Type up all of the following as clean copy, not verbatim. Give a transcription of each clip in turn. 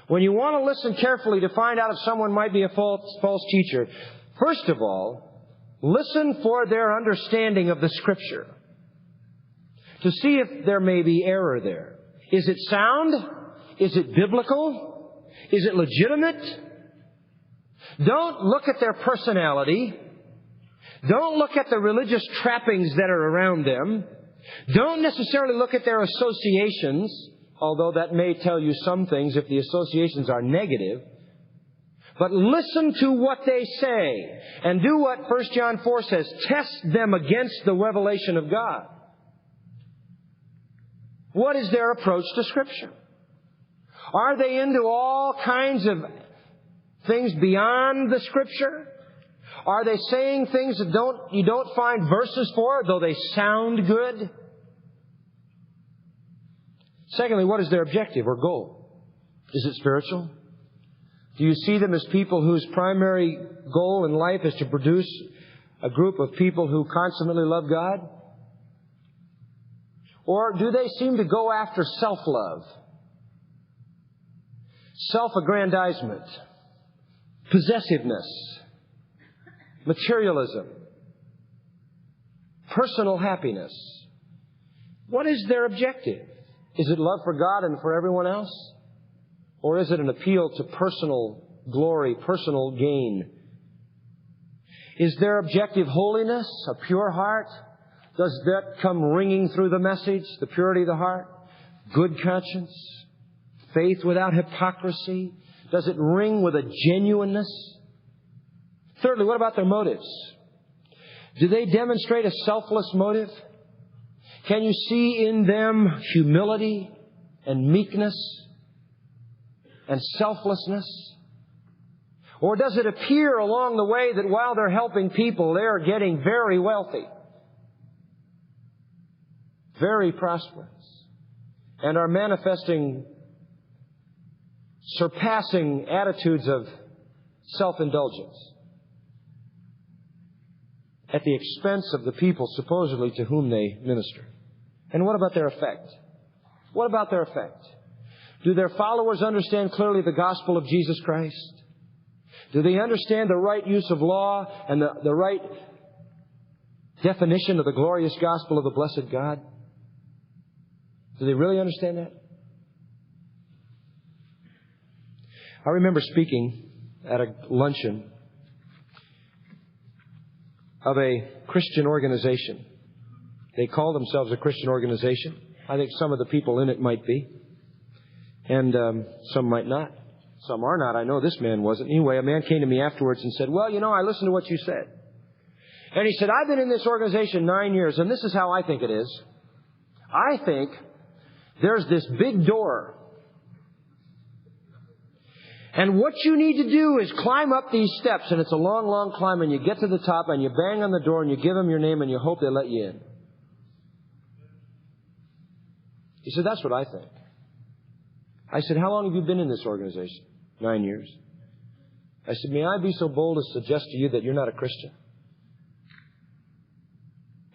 when you want to listen carefully to find out if someone might be a false teacher, first of all, listen for their understanding of the Scripture to see if there may be error there. Is it sound? Is it biblical? Is it legitimate? Don't look at their personality. Don't look at the religious trappings that are around them. Don't necessarily look at their associations, although that may tell you some things if the associations are negative. But listen to what they say and do what 1 John 4 says. Test them against the revelation of God. What is their approach to Scripture? Are they into all kinds of things beyond the Scripture? Are they saying things that you don't find verses for, though they sound good? Secondly, what is their objective or goal? Is it spiritual? Do you see them as people whose primary goal in life is to produce a group of people who consummately love God? Or do they seem to go after self-love, self-aggrandizement, possessiveness, materialism, personal happiness? What is their objective? Is it love for God and for everyone else? Or is it an appeal to personal glory, personal gain? Is their objective holiness, a pure heart? Does that come ringing through the message, the purity of the heart? Good conscience? Faith without hypocrisy? Does it ring with a genuineness? Thirdly, what about their motives? Do they demonstrate a selfless motive? Can you see in them humility and meekness and selflessness? Or does it appear along the way that while they're helping people, they're getting very wealthy, very prosperous, and are manifesting surpassing attitudes of self-indulgence at the expense of the people supposedly to whom they minister? And what about their effect? What about their effect? Do their followers understand clearly the gospel of Jesus Christ? Do they understand the right use of law and the right definition of the glorious gospel of the blessed God? Do they really understand that? I remember speaking at a luncheon of a Christian organization. They call themselves a Christian organization. I think some of the people in it might be. And some might not. Some are not. I know this man wasn't. Anyway, a man came to me afterwards and said, well, I listened to what you said. And he said, I've been in this organization 9 years, and this is how I think it is. I think there's this big door. And what you need to do is climb up these steps, and it's a long, long climb, and you get to the top, and you bang on the door, and you give them your name, and you hope they let you in. He said, that's what I think. I said, how long have you been in this organization? 9 years. I said, may I be so bold as to suggest to you that you're not a Christian?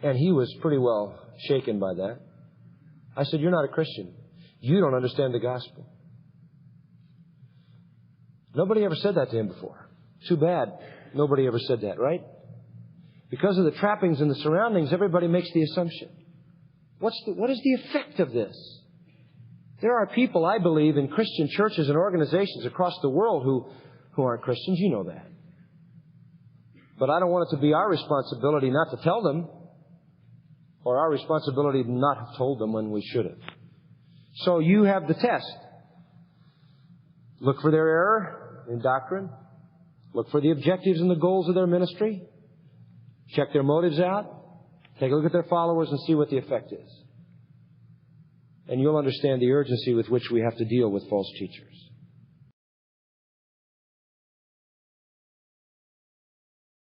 And he was pretty well shaken by that. I said, you're not a Christian. You don't understand the gospel. Nobody ever said that to him before. Too bad nobody ever said that, right? Because of the trappings and the surroundings, everybody makes the assumption. What is the effect of this? There are people, I believe, in Christian churches and organizations across the world who aren't Christians. You know that. But I don't want it to be our responsibility not to tell them, or our responsibility to not have told them when we should have. So you have the test. Look for their error in doctrine. Look for the objectives and the goals of their ministry. Check their motives out. Take a look at their followers and see what the effect is. And you'll understand the urgency with which we have to deal with false teachers.